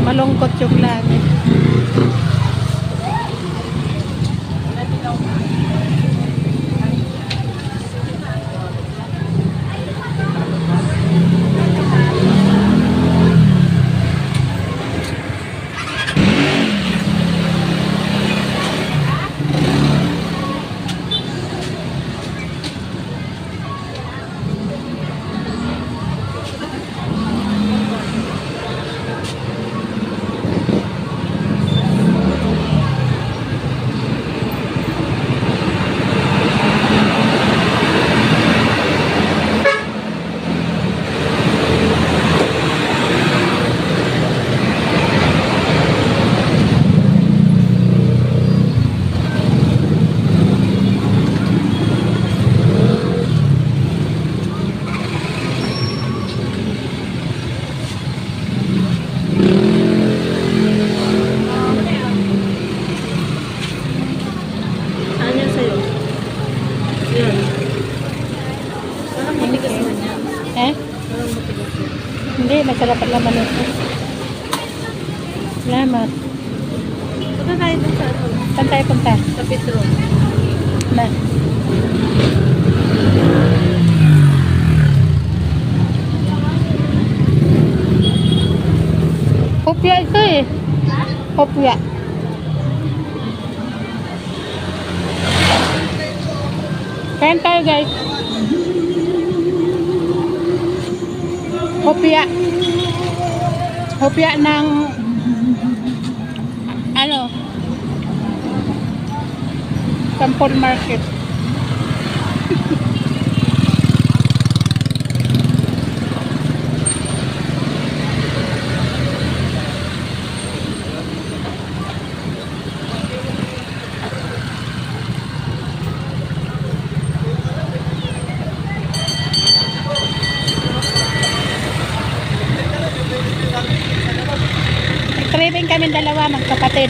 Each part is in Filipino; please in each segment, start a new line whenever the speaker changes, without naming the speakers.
Malungkot yung langit. Hindi, masarap ang laman ito. Salamat.
Punta tayo dun sa ano?
Saan tayo punta?
Sa Petro.
Na. Kopya ito eh. Kopya. Kain tayo guys. Kopya. Kopya ng ano? Sample Market. Craving kami dalawa magkapatid.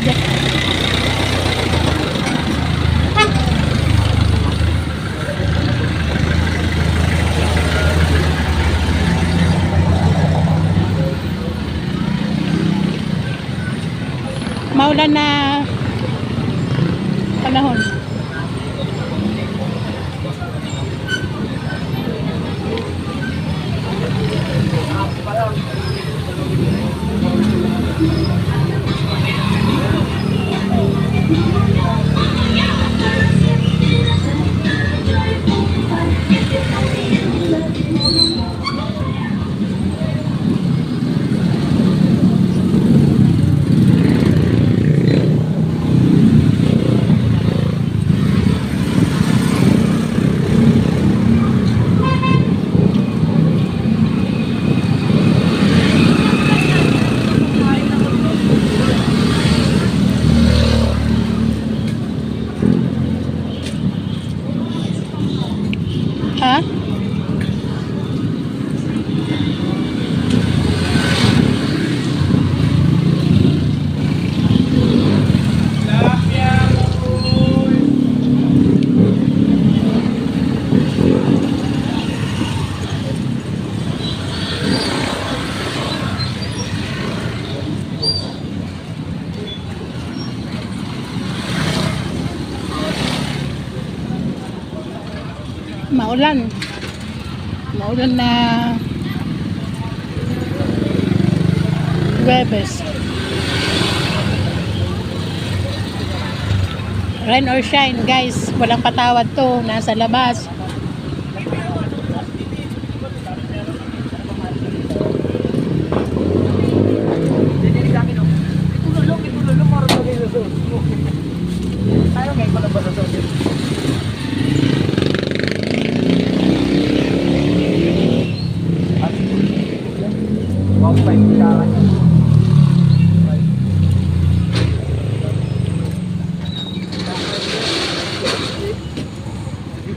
Maulan na panahon. Ha? Maulan. Maulan na Huwebes. Rain or shine, guys. Walang patawad to. Nasa labas.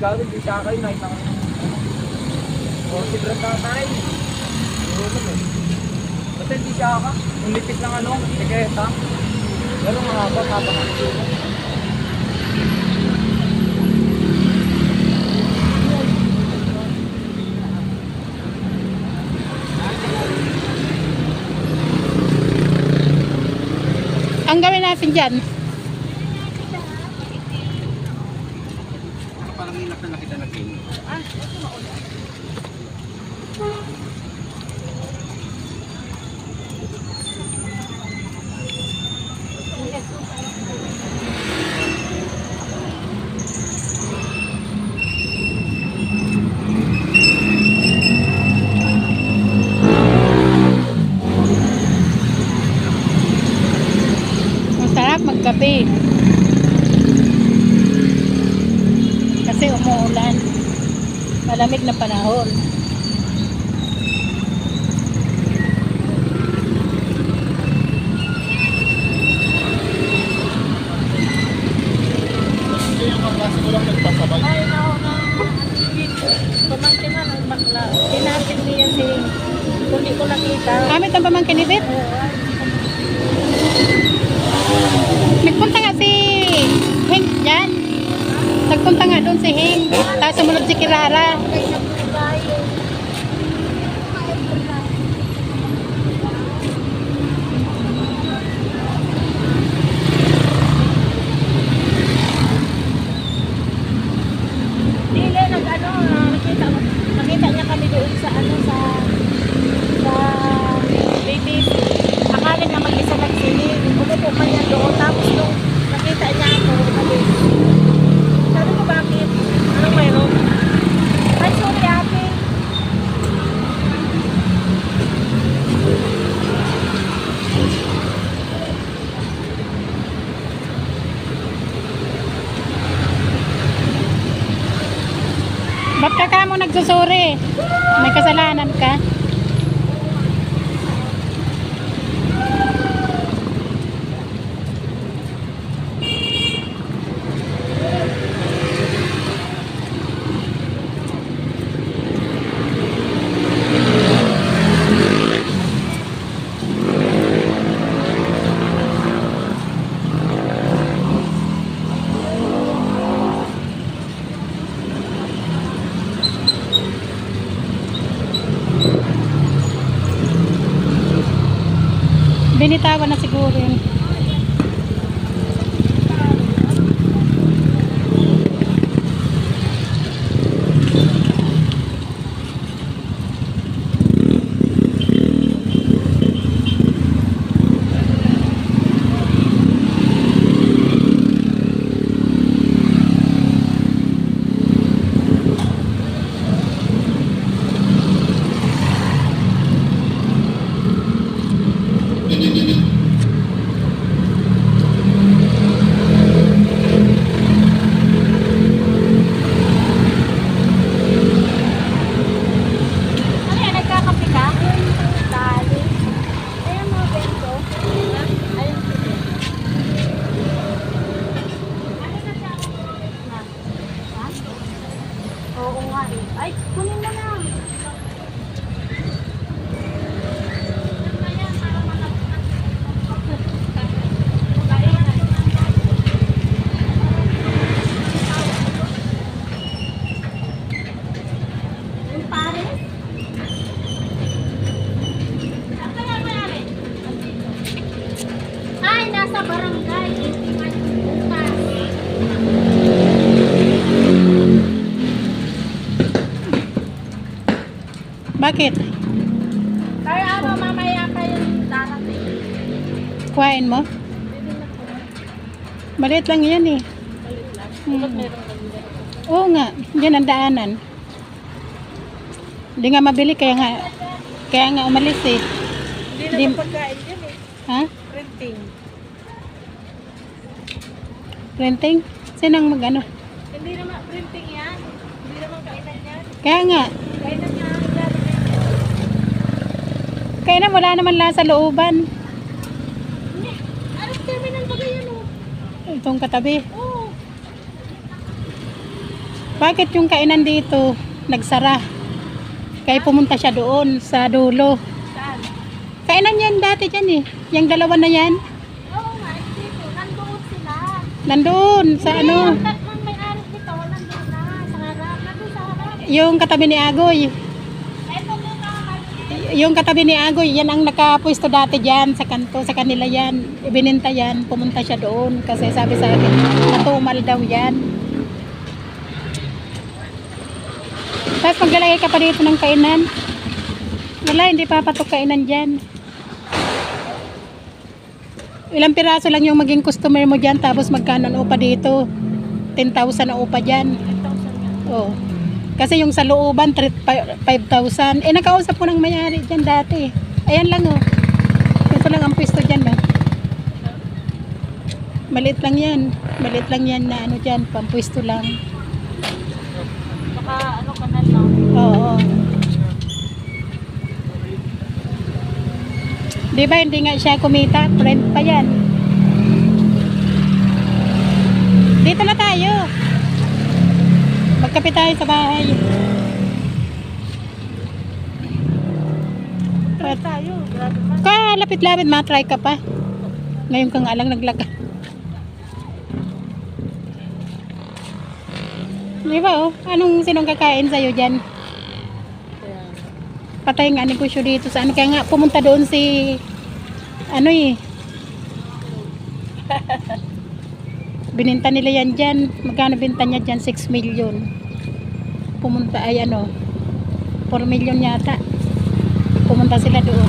Gawin di sa akin, night lang. O, si Brad na tayo. Basta hindi siya ka. Yung lipit ng ano, tiketa. Ganun mga habang ang sumo.
Ang gawin natin dyan,
Parang hilak na nakita na kin.
masarap magkape. Kasi umuulan. Malamig na panahon.
Hindi yung kaklase ko lang nagpasabay.
Ay, nauna. Pamangkin na ng bakla. Tinapin niya si... Kundi ko nakita.
Kamit ang pamangkin ni Bet. Nagpunta nga si Heng dyan. Nagpunta nga doon si Heng. Tapos sumunod si Kirara.
Dile, nakita niya kami doon sa BTC. Akala niya mag-isa lang sili. Umupo pa niya doon. Tapos nung nakita niya ako, sabi ko, bakit? Anong mayroon? Ay, sorry ate.
Ba't ka mo nagsusuri? May kasalanan ka? Binitawan na siguro yun.
Ano yan, nagkakape ka? Dali. Ayan mo, bento. Ayun, sige. Ano na siya ako? Ha? Oo nga eh. Ay, kunin mo na. Yung pares? Saan kaya mayari? Ay, nasa barangay. Bukas.
Bakit?
Kaya ano, mamaya pa yung darating.
Kuhain mo?
Bibili na po.
Maliit lang yan eh.
Balik lang.
Hmm.
Ba't meron kami dyan?
Oo nga, dyan ang daanan. Hindi nga mabili, kaya nga umalis eh.
Hindi
Di-
naman pagkain dyan eh.
Ha?
Printing.
Renting? Sinang mag-ano?
Hindi naman printing yan. Hindi naman kainan yan.
Kaya nga,
Kainan niya.
kaya na wala naman lang sa looban.
Hindi. Alas terminal ba yan oh?
Itong katabi.
Oo.
Bakit yung kainan dito nagsara? Kaya pumunta siya doon sa dulo.
Saan?
Kainan yan dati dyan eh. Yung dalawa na yan.
Oo nga, dito. Nandoon sila.
Nandun sa
Hindi,
ano.
ang tatlong may-ari nito, nandun na. Sa harap. Nandun sa harap.
Yung katabi ni Agoy.
Eto mo ka, Martin.
Yung katabi ni Agoy, yan ang nakapwesto dati dyan sa kanto, sa kanila yan. Ibininta yan, pumunta siya doon kasi sabi sa akin, matumal daw yan. Tapos maglalagay ka pa dito ng kainan. Wala, hindi papatok kainan dyan. Ilang piraso lang yung maging customer mo dyan, tapos magkano ang upa dito? 10,000 ang upa dyan.
10,000 yan.
Oo. Kasi yung sa looban, 5,000. Nakausap ko ng mayari dyan dati. Ayan lang oh. Ito lang ang pwesto dyan ba. Maliit lang yan. Maliit lang yan na ano dyan, pampwesto lang.
Baka ano kanal lang.
Oo. Di ba hindi nga siya kumita? Rent pa yan. Dito na tayo. Magkape tayo sa bahay.
Try tayo. Grabe man.
Kalapit-lapit, matry ka pa. Ngayon ka nga lang naglaka. Di ba oh? Sinong kakain sa'yo dyan? Patay nga negosyo dito sa ano. Kaya nga pumunta doon si bininta nila yan dyan. Magkano binta niya dyan? 6 million. Pumunta ay 4 million yata. Pumunta sila doon.